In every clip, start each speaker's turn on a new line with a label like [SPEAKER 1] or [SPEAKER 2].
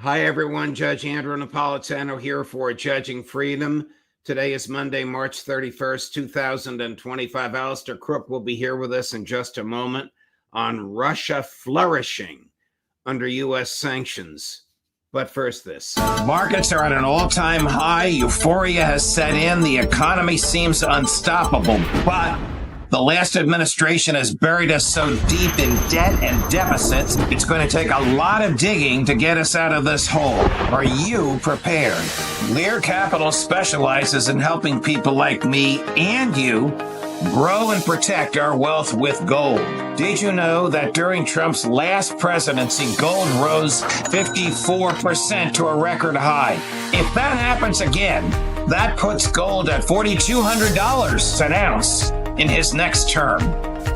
[SPEAKER 1] Hi, everyone. Judge Andrew Napolitano here for Judging Freedom. Today is Monday, March 31st, 2025. Alastair Crooke will be here with us in just a moment on Russia flourishing under U.S. sanctions. But first, this.
[SPEAKER 2] Markets are at an all-time high. Euphoria has set in. The economy seems unstoppable. But the last administration has buried us so deep in debt and deficits, it's going to take a lot of digging to get us out of this hole. Are you prepared? Lear Capital specializes in helping people like me and you grow and protect our wealth with gold. Did you know that during Trump's last presidency, gold rose 54% to a record high? If that happens again, that puts gold at $4,200 an ounce in his next term.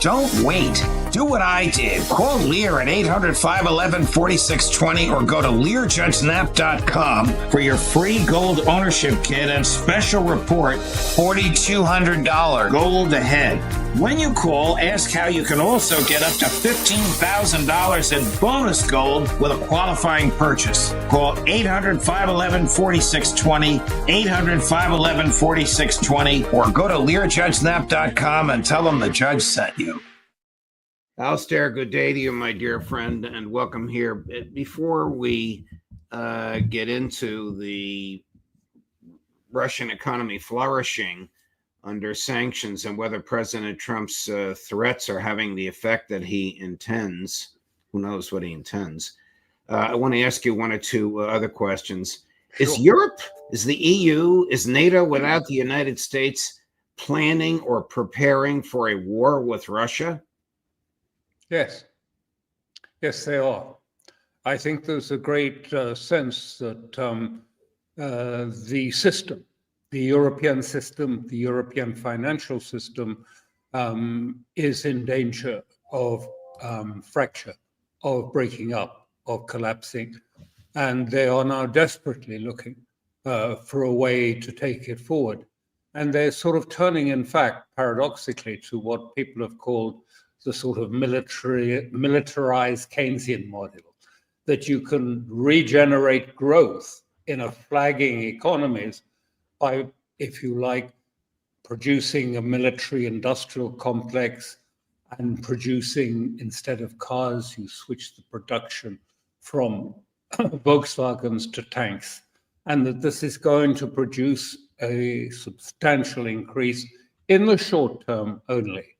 [SPEAKER 2] Don't wait. Do what I did. Call Lear at 800-511-4620 or go to LearJudgeNap.com for your free gold ownership kit and special report, $4,200 gold ahead. When you call, ask how you can also get up to $15,000 in bonus gold with a qualifying purchase. Call 800-511-4620, 800-511-4620, or go to LearJudgeNap.com and tell them the judge sent you.
[SPEAKER 1] Alastair, good day to you, my dear friend, and welcome here. Before we get into the Russian economy flourishing under sanctions and whether President Trump's threats are having the effect that he intends, who knows what he intends, I want to ask you one or two other questions. Sure. Is Europe, is the EU, is NATO without the United States planning or preparing for a war with Russia?
[SPEAKER 3] Yes. Yes, they are. I think there's a great sense that the system, the European system, the European financial system is in danger of fracture, of breaking up, of collapsing. And they are now desperately looking for a way to take it forward. And they're sort of turning, in fact, paradoxically, to what people have called the sort of militarized Keynesian model, that you can regenerate growth in a flagging economies by, if you like, producing a military industrial complex and producing, instead of cars, you switch the production from Volkswagens to tanks, and that this is going to produce a substantial increase in the short term only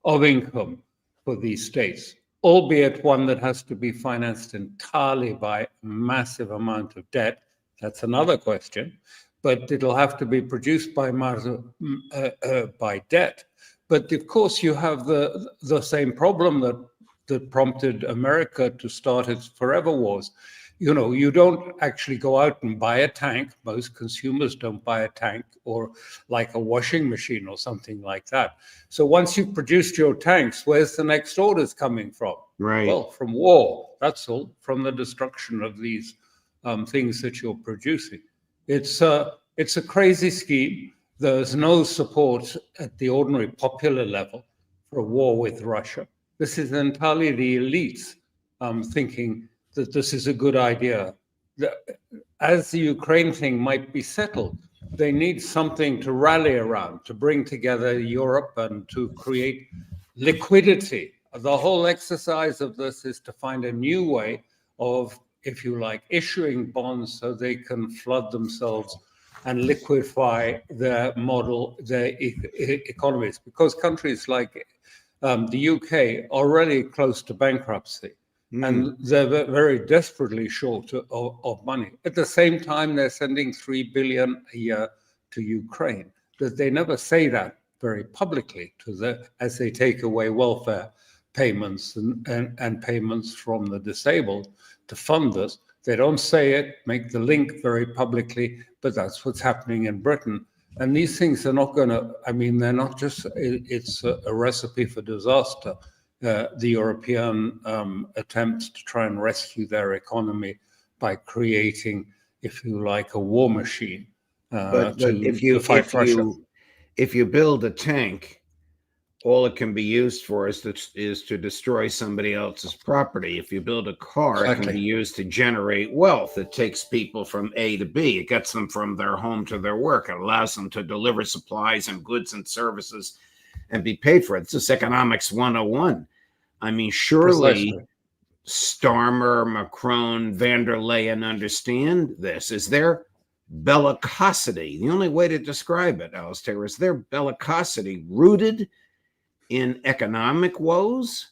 [SPEAKER 3] of income for these states, albeit one that has to be financed entirely by a massive amount of debt. That's another question, but it'll have to be produced by debt. But of course, you have the same problem that prompted America to start its forever wars. You know, you don't actually go out and buy a tank. Most consumers don't buy a tank, or like a washing machine or something like that. So once you've produced your tanks, where's the next orders coming from?
[SPEAKER 1] Right.
[SPEAKER 3] Well, from war, that's all, from the destruction of these things that you're producing. It's a crazy scheme. There's no support at the ordinary popular level for a war with Russia. This is entirely the elites thinking that this is a good idea. As the Ukraine thing might be settled, they need something to rally around, to bring together Europe and to create liquidity. The whole exercise of this is to find a new way of, if you like, issuing bonds so they can flood themselves and liquefy their model, their economies. Because countries like the UK are already close to bankruptcy. And they're very desperately short of money. At the same time, they're sending $3 billion a year to Ukraine. That they never say that very publicly as they take away welfare payments and payments from the disabled to fund this. They don't say it, make the link very publicly, but that's what's happening in Britain. And these things are not going to, I mean, they're not just, it's a recipe for disaster. The European attempts to try and rescue their economy by creating, if you like, a war machine
[SPEAKER 1] but if you build a tank, all it can be used for is to destroy somebody else's property. If you build a car, it can be
[SPEAKER 3] Exactly.
[SPEAKER 1] used to generate wealth. It takes people from A to B. It gets them from their home to their work. It allows them to deliver supplies and goods and services and be paid for it. This is economics 101. I mean, surely
[SPEAKER 3] Precisely.
[SPEAKER 1] Starmer, Macron, van der Leyen understand this. Is there bellicosity? The only way to describe it, Alastair, is there bellicosity rooted in economic woes?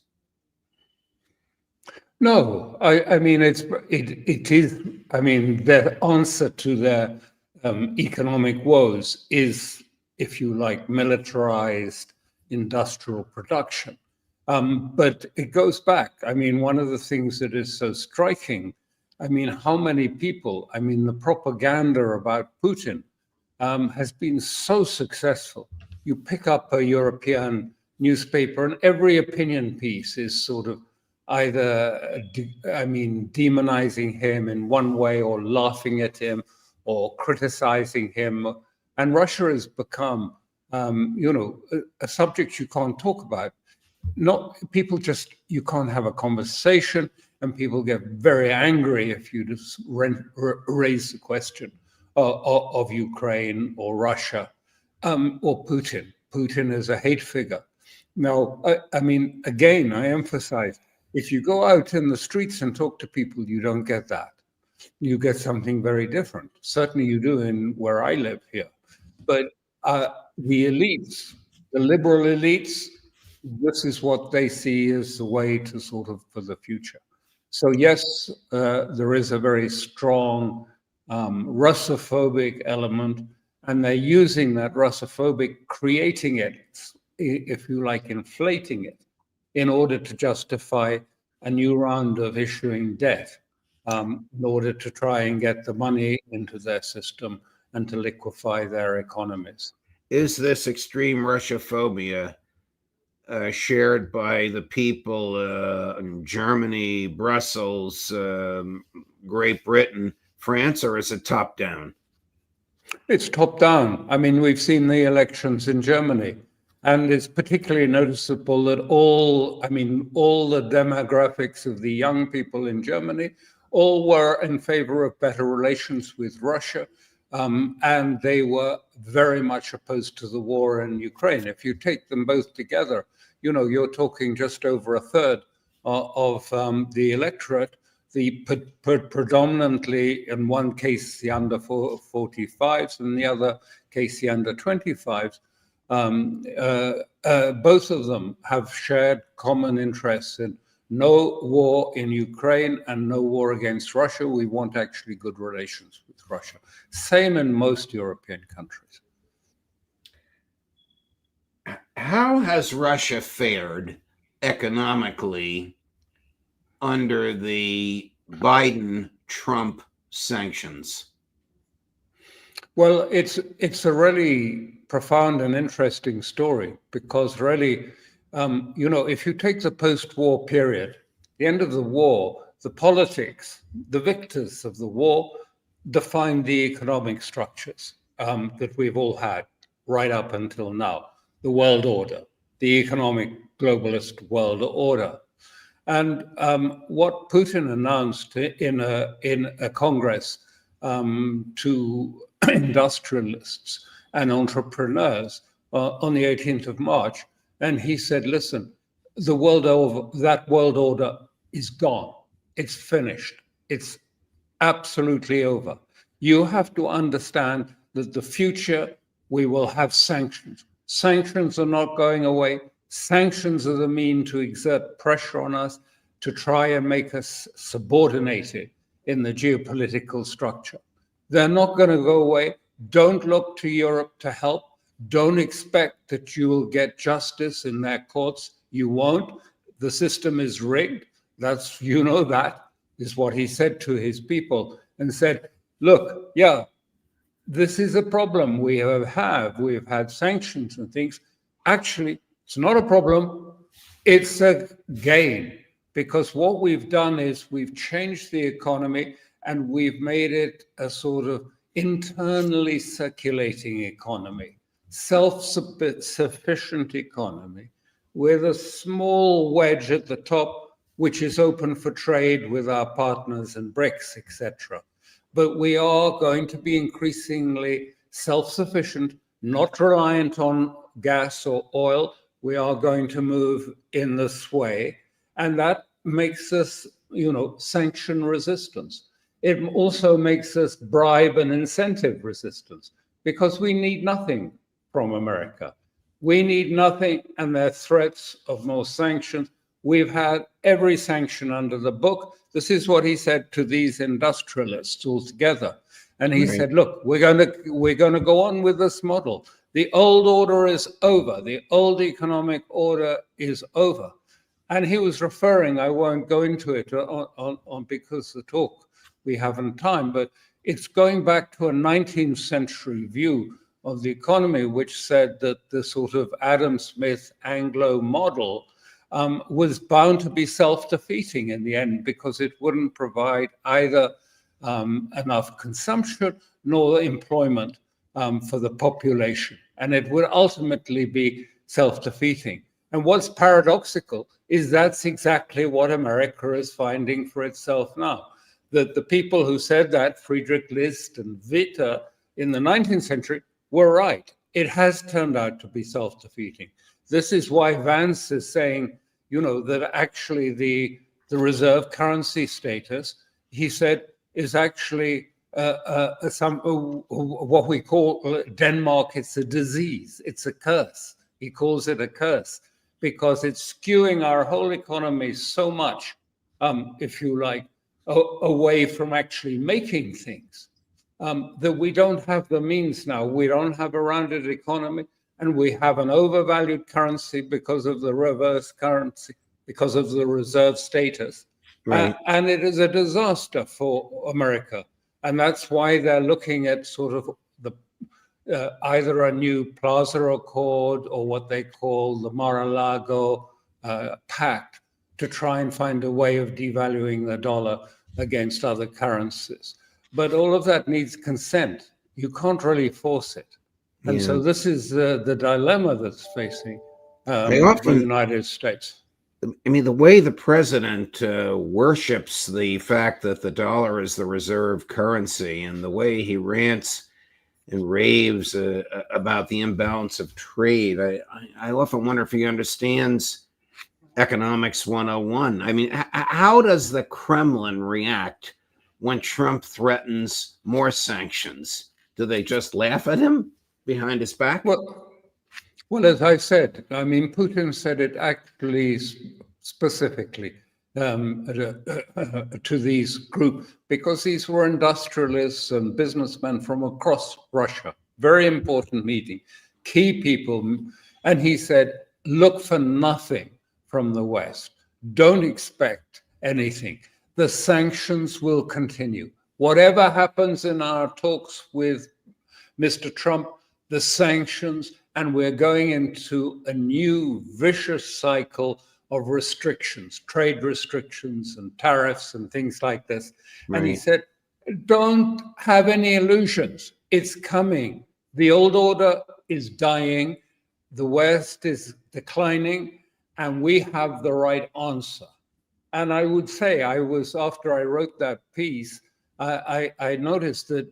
[SPEAKER 3] No, I mean it is. I mean the answer to their economic woes is, if you like, militarized industrial production. But it goes back. I mean, one of the things that is so striking. I mean, how many people? I mean, the propaganda about Putin has been so successful. You pick up a European newspaper, and every opinion piece is sort of either, demonizing him in one way, or laughing at him, or criticizing him. And Russia has become, a subject you can't talk about. Not people just, you can't have a conversation, and people get very angry if you just raise the question of Ukraine or Russia, or Putin. Putin is a hate figure. Now, I mean, again, I emphasize, if you go out in the streets and talk to people, you don't get that. You get something very different. Certainly you do in where I live here. But the elites, the liberal elites, this is what they see as the way to sort of for the future. So yes, there is a very strong Russophobic element, and they're using that Russophobic, creating it, if you like, inflating it, in order to justify a new round of issuing debt, in order to try and get the money into their system and to liquefy their economies.
[SPEAKER 1] Is this extreme Russophobia shared by the people in Germany, Brussels, Great Britain, France, or is it top down?
[SPEAKER 3] It's top down. I mean, we've seen the elections in Germany, and it's particularly noticeable that all the demographics of the young people in Germany all were in favor of better relations with Russia, and they were very much opposed to the war in Ukraine. If you take them both together, you're talking just over a third of the electorate. The predominantly, in one case, the under 45s, and the other case, the under 25s. Both of them have shared common interests in no war in Ukraine and no war against Russia. We want actually good relations with Russia. Same in most European countries.
[SPEAKER 1] How has Russia fared economically under the Biden-Trump sanctions?
[SPEAKER 3] Well, it's a really profound and interesting story, because really, if you take the post-war period, the end of the war, the politics, the victors of the war defined the economic structures that we've all had right up until now. The world order, the economic globalist world order. And what Putin announced in a Congress to industrialists and entrepreneurs on the 18th of March, and he said, listen, that world order is gone. It's finished. It's absolutely over. You have to understand that the future, we will have sanctions. Sanctions are not going away. Sanctions are the mean to exert pressure on us, to try and make us subordinated in the geopolitical structure. They're not going to go away. Don't look to Europe to help. Don't expect that you will get justice in their courts. You won't. The system is rigged. That is what he said to his people, and said, look, yeah, this is a problem we have had sanctions and things. Actually, it's not a problem. It's a gain, because what we've done is we've changed the economy and we've made it a sort of internally circulating economy, self-sufficient economy. with a small wedge at the top, which is open for trade with our partners in BRICS, etc. But we are going to be increasingly self-sufficient, not reliant on gas or oil. We are going to move in this way. And that makes us, sanction resistance. It also makes us bribe and incentive resistance because we need nothing from America. We need nothing, and their threats of more sanctions. We've had every sanction under the book. This is what he said to these industrialists altogether. And he said, look, we're going to go on with this model. The old order is over. The old economic order is over. And he was referring, I won't go into it on because the talk we haven't time, but it's going back to a 19th century view of the economy, which said that the sort of Adam Smith Anglo model was bound to be self-defeating in the end because it wouldn't provide either enough consumption nor employment for the population. And it would ultimately be self-defeating. And what's paradoxical is that's exactly what America is finding for itself now. That the people who said that, Friedrich List and Witte, in the 19th century, were right. It has turned out to be self-defeating. This is why Vance is saying, that actually the reserve currency status, he said, is actually what we call Denmark, it's a disease, it's a curse. He calls it a curse because it's skewing our whole economy so much, if you like, away from actually making things, that we don't have the means now. We don't have a rounded economy, and we have an overvalued currency because of the reverse currency, because of the reserve status.
[SPEAKER 1] Right.
[SPEAKER 3] And it is a disaster for America. And that's why they're looking at sort of the either a new Plaza Accord or what they call the Mar-a-Lago Pact to try and find a way of devaluing the dollar against other currencies. But all of that needs consent. You can't really force it. And so this is the dilemma that's facing the United States.
[SPEAKER 1] I mean, the way the president worships the fact that the dollar is the reserve currency and the way he rants and raves about the imbalance of trade, I often wonder if he understands economics 101. I mean, how does the Kremlin react when Trump threatens more sanctions? Do they just laugh at him behind his back?
[SPEAKER 3] Well, as I said, I mean, Putin said it actually specifically to these groups because these were industrialists and businessmen from across Russia. Very important meeting, key people. And he said, look for nothing from the West. Don't expect anything. The sanctions will continue. Whatever happens in our talks with Mr. Trump, the sanctions, and we're going into a new vicious cycle of restrictions, trade restrictions and tariffs and things like this. Right. And he said, don't have any illusions. It's coming. The old order is dying. The West is declining, and we have the right answer. And I would say after I wrote that piece, I noticed that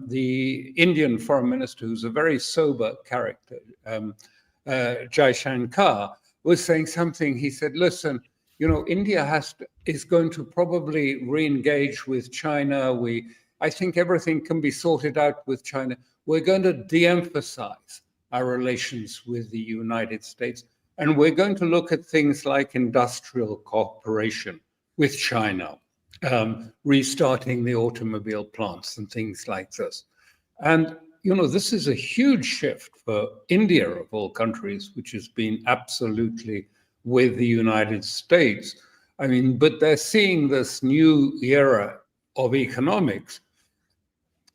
[SPEAKER 3] the Indian foreign minister, who's a very sober character, Jaishankar, was saying something. He said, listen, India is going to probably re-engage with China. I think everything can be sorted out with China. We're going to de-emphasize our relations with the United States. And we're going to look at things like industrial cooperation with China, restarting the automobile plants and things like this. And, this is a huge shift for India, of all countries, which has been absolutely with the United States. I mean, but they're seeing this new era of economics,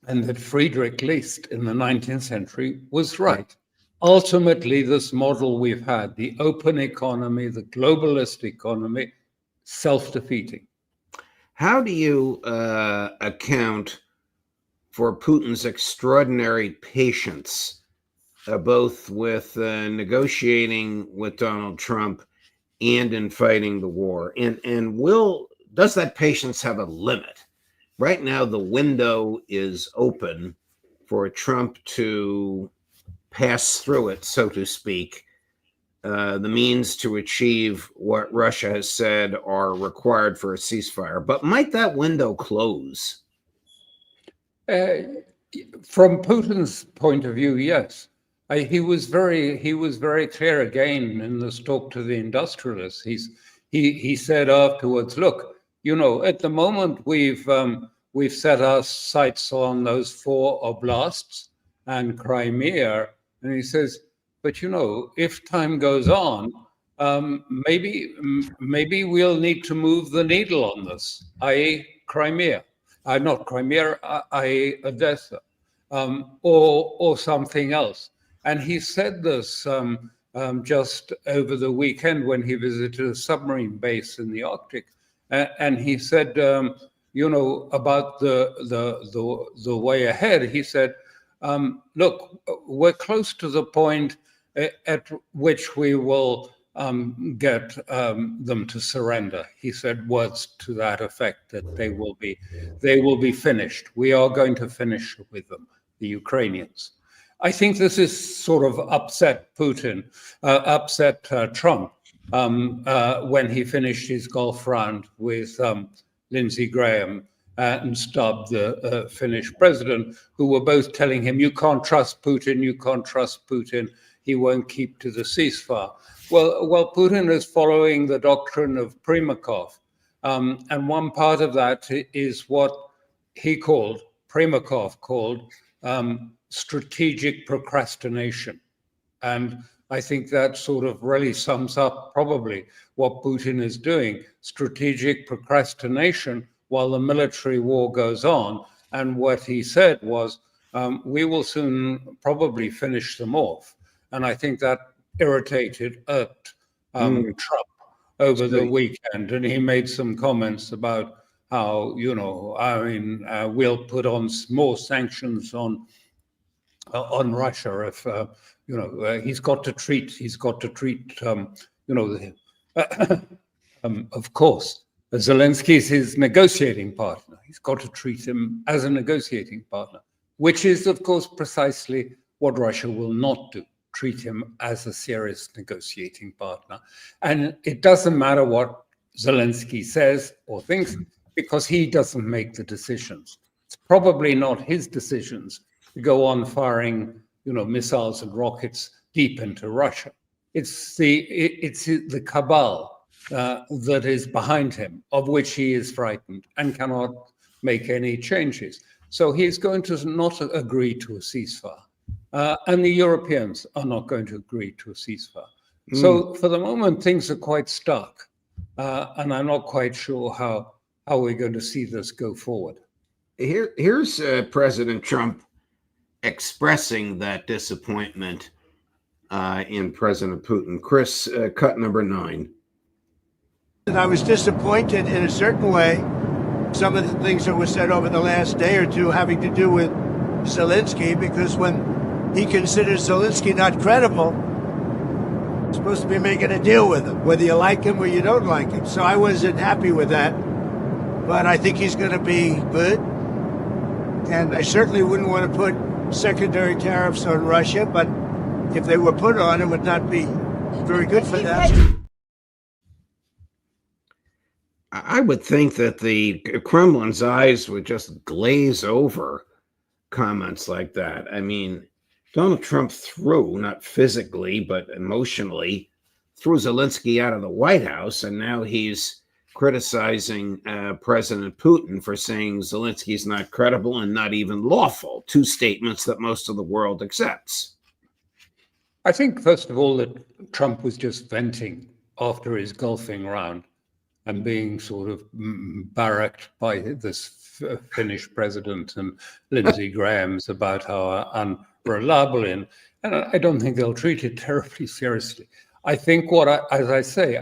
[SPEAKER 3] and that Friedrich List in the 19th century was right. Ultimately, this model we've had, the open economy, the globalist economy, self-defeating.
[SPEAKER 1] How do you account for Putin's extraordinary patience both with negotiating with Donald Trump and in fighting the war? And does that patience have a limit? Right now, the window is open for Trump to pass through it, so to speak, the means to achieve what Russia has said are required for a ceasefire. But might that window close?
[SPEAKER 3] From Putin's point of view, yes. He was very clear again in this talk to the industrialists. He said afterwards, look, at the moment we've set our sights on those 4 oblasts and Crimea, and he says, but if time goes on, maybe we'll need to move the needle on this, i.e. Crimea. Not Crimea, i.e. Odessa, or something else. And he said this just over the weekend when he visited a submarine base in the Arctic. And he said, about the way ahead, he said, look, we're close to the point at which we will get them to surrender. He said words to that effect, that they will be finished. We are going to finish with them, the Ukrainians. I think this is sort of upset Putin, upset Trump when he finished his golf round with Lindsey Graham and Stubb, the Finnish president, who were both telling him, you can't trust Putin, you can't trust Putin, he won't keep to the ceasefire. Well, Putin is following the doctrine of Primakov, and one part of that is what Primakov called strategic procrastination. And I think that sort of really sums up probably what Putin is doing, strategic procrastination while the military war goes on. And what he said was, we will soon probably finish them off. And I think that irritated Trump over the weekend. And he made some comments about how, we'll put on more sanctions on Russia if, he's got to treat, of course, Zelensky is his negotiating partner. He's got to treat him as a negotiating partner, which is, of course, precisely what Russia will not do, treat him as a serious negotiating partner. And it doesn't matter what Zelensky says or thinks, because he doesn't make the decisions. It's probably not his decisions to go on firing, missiles and rockets deep into Russia. It's the cabal that is behind him, of which he is frightened and cannot make any changes. So he's going to not agree to a ceasefire. And the Europeans are not going to agree to a ceasefire. So for the moment, things are quite stark. And I'm not quite sure how we're going to see this go forward.
[SPEAKER 1] Here's President Trump expressing that disappointment in President Putin. Chris, cut number 9.
[SPEAKER 4] I was disappointed in a certain way. Some of the things that were said over the last day or two having to do with Zelensky, because when he considers Zelensky not credible, he's supposed to be making a deal with him, whether you like him or you don't like him. So I wasn't happy with that, but I think he's going to be good. And I certainly wouldn't want to put secondary tariffs on Russia, but if they were put on, it would not be very good for them.
[SPEAKER 1] I would think that the Kremlin's eyes would just glaze over comments like that. I mean, Donald Trump threw, not physically, but emotionally, threw Zelensky out of the White House, and now he's criticizing President Putin for saying Zelensky's not credible and not even lawful, 2 statements that most of the world accepts.
[SPEAKER 3] I think, first of all, that Trump was just venting after his golfing round and being sort of barracked by this Finnish president and Lindsey Graham's about how unreliable, and I don't think they'll treat it terribly seriously. I think I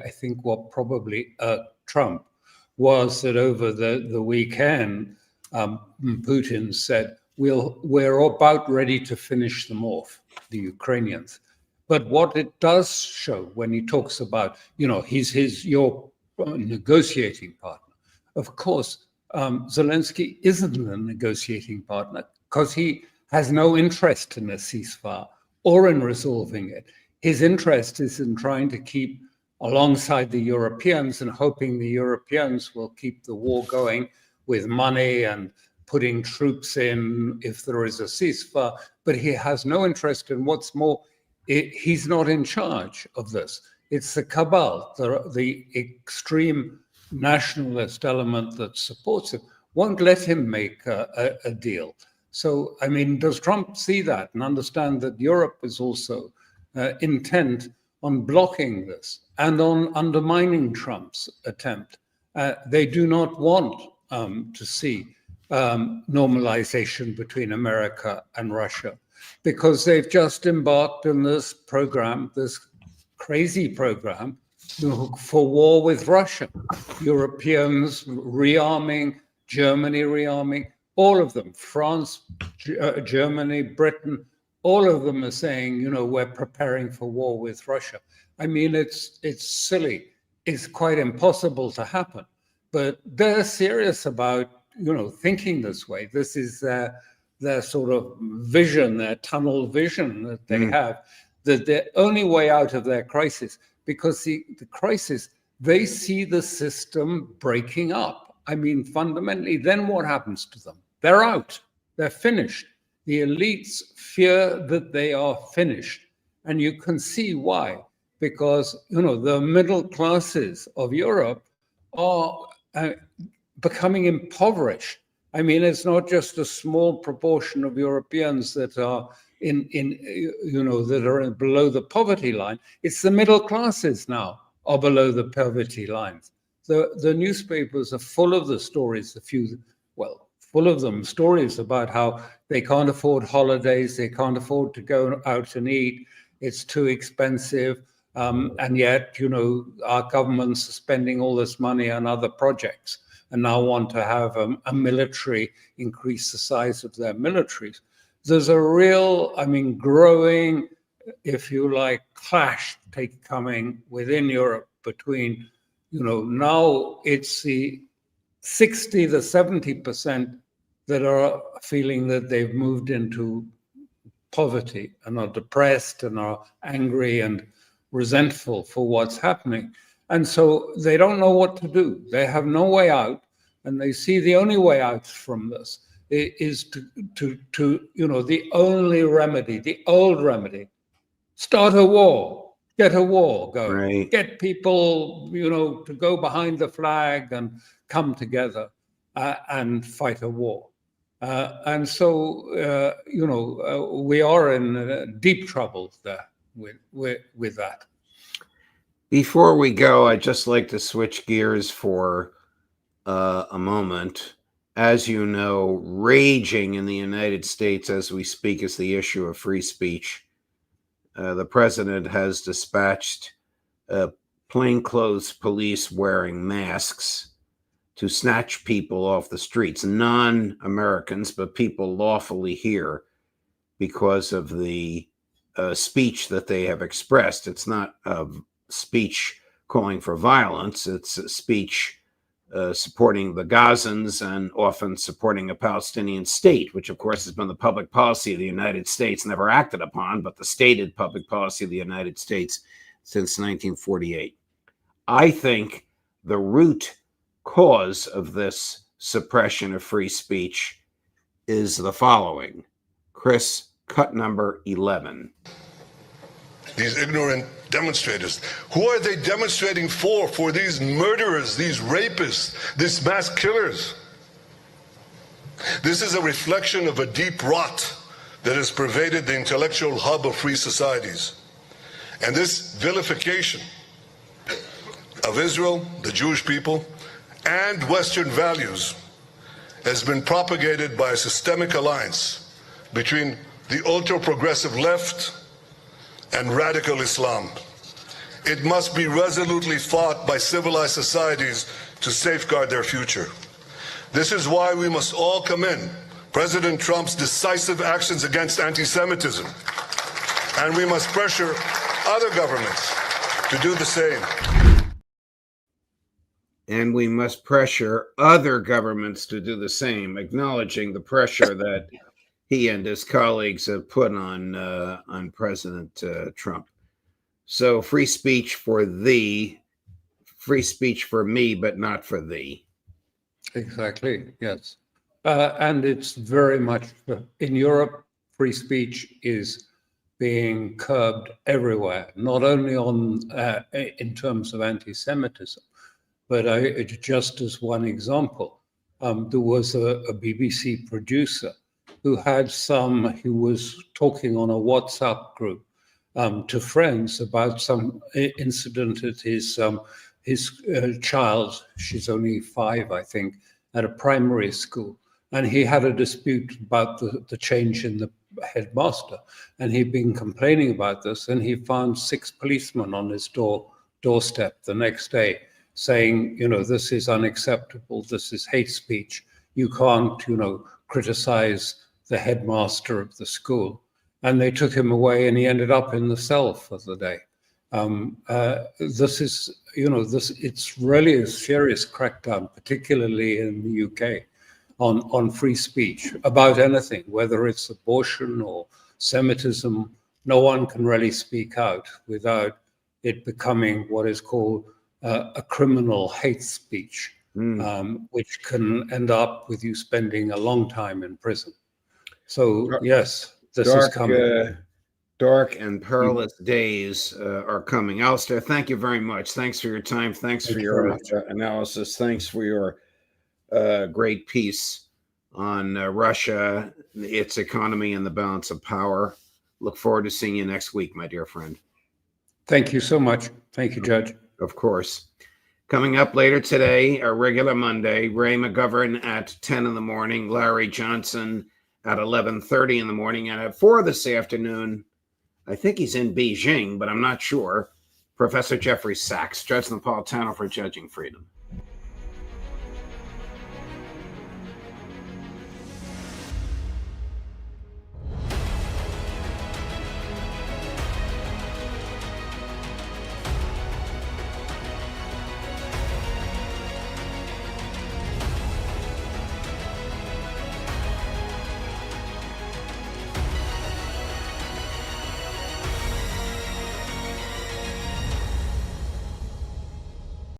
[SPEAKER 3] think what probably Trump was that over the weekend, Putin said, we're about ready to finish them off, the Ukrainians. But what it does show when he talks about, he's your negotiating partner. Of course, Zelensky isn't a negotiating partner because he has no interest in a ceasefire or in resolving it. His interest is in trying to keep alongside the Europeans and hoping the Europeans will keep the war going with money and putting troops in if there is a ceasefire. But he has no interest in what's more, he's not in charge of this. It's the cabal, the extreme nationalist element that supports him, won't let him make a deal. So, I mean, does Trump see that and understand that Europe is also intent on blocking this and on undermining Trump's attempt? They do not want to see normalization between America and Russia, because they've just embarked on this program, this crazy program for war with Russia. Europeans rearming, Germany rearming, all of them, France, Germany, Britain, all of them are saying, we're preparing for war with Russia. I mean, it's silly. It's quite impossible to happen. But they're serious about, thinking this way. This is their sort of vision, their tunnel vision that they have, that the only way out of their crisis, because the crisis, they see the system breaking up. I mean, fundamentally, then what happens to them? They're out. They're finished. The elites fear that they are finished. And you can see why. Because, the middle classes of Europe are becoming impoverished. I mean, it's not just a small proportion of Europeans that are that are below the poverty line. It's the middle classes now are below the poverty lines. The newspapers are full of the stories, full of them, stories about how they can't afford holidays, they can't afford to go out and eat, it's too expensive, and yet, our governments are spending all this money on other projects and now want to have a military, increase the size of their militaries. There's a real, growing, if you like, clash coming within Europe between, now it's the 60 to 70% that are feeling that they've moved into poverty and are depressed and are angry and resentful for what's happening. And so they don't know what to do. They have no way out. And they see the only way out from this is to the only remedy, the old remedy, start a war, get a war going, right. Get people, to go behind the flag and come together and fight a war. And so, we are in deep trouble there with that.
[SPEAKER 1] Before we go, I'd just like to switch gears for a moment. As you know, raging in the United States as we speak is the issue of free speech. The president has dispatched plainclothes police wearing masks to snatch people off the streets, non-Americans, but people lawfully here, because of the speech that they have expressed. It's not a speech calling for violence. It's a speech supporting the Gazans and often supporting a Palestinian state, which of course has been the public policy of the United States, never acted upon, but the stated public policy of the United States since 1948. I think the root cause of this suppression of free speech is the following. Chris, cut number 11.
[SPEAKER 5] These ignorant demonstrators. Who are they demonstrating for? For these murderers, these rapists, these mass killers. This is a reflection of a deep rot that has pervaded the intellectual hub of free societies. And this vilification of Israel, the Jewish people, and Western values has been propagated by a systemic alliance between the ultra-progressive left and radical Islam. It must be resolutely fought by civilized societies to safeguard their future. This is why we must all come in President Trump's decisive actions against anti-Semitism, and we must pressure other governments to do the same.
[SPEAKER 1] And we must pressure other governments to do the same, acknowledging the pressure that he and his colleagues have put on President Trump. So free speech for thee, free speech for me, but not for thee.
[SPEAKER 3] Exactly, yes. And it's very much, in Europe, free speech is being curbed everywhere, not only in terms of anti-Semitism, but just as one example, there was a BBC producer who was talking on a WhatsApp group to friends about some incident at his child, she's only 5, I think, at a primary school. And he had a dispute about the change in the headmaster. And he'd been complaining about this, and he found 6 policemen on his doorstep the next day saying, this is unacceptable, this is hate speech. You can't, criticize the headmaster of the school. And they took him away, and he ended up in the cell for the day. This is, it's really a serious crackdown, particularly in the UK, on free speech about anything, whether it's abortion or Semitism. No one can really speak out without it becoming what is called a criminal hate speech, which can end up with you spending a long time in prison. So, yes, this is coming.
[SPEAKER 1] Dark and perilous days are coming. Alastair, thank you very much. Thanks for your time. Thanks for your analysis. Thanks for your great piece on Russia, its economy, and the balance of power. Look forward to seeing you next week, my dear friend.
[SPEAKER 3] Thank you so much. Thank you, Judge.
[SPEAKER 1] Of course. Coming up later today, a regular Monday, Ray McGovern at 10 in the morning, Larry Johnson at 11:30 in the morning, and at 4 this afternoon, I think he's in Beijing, but I'm not sure, Professor Jeffrey Sachs, Judge Napolitano for Judging Freedom.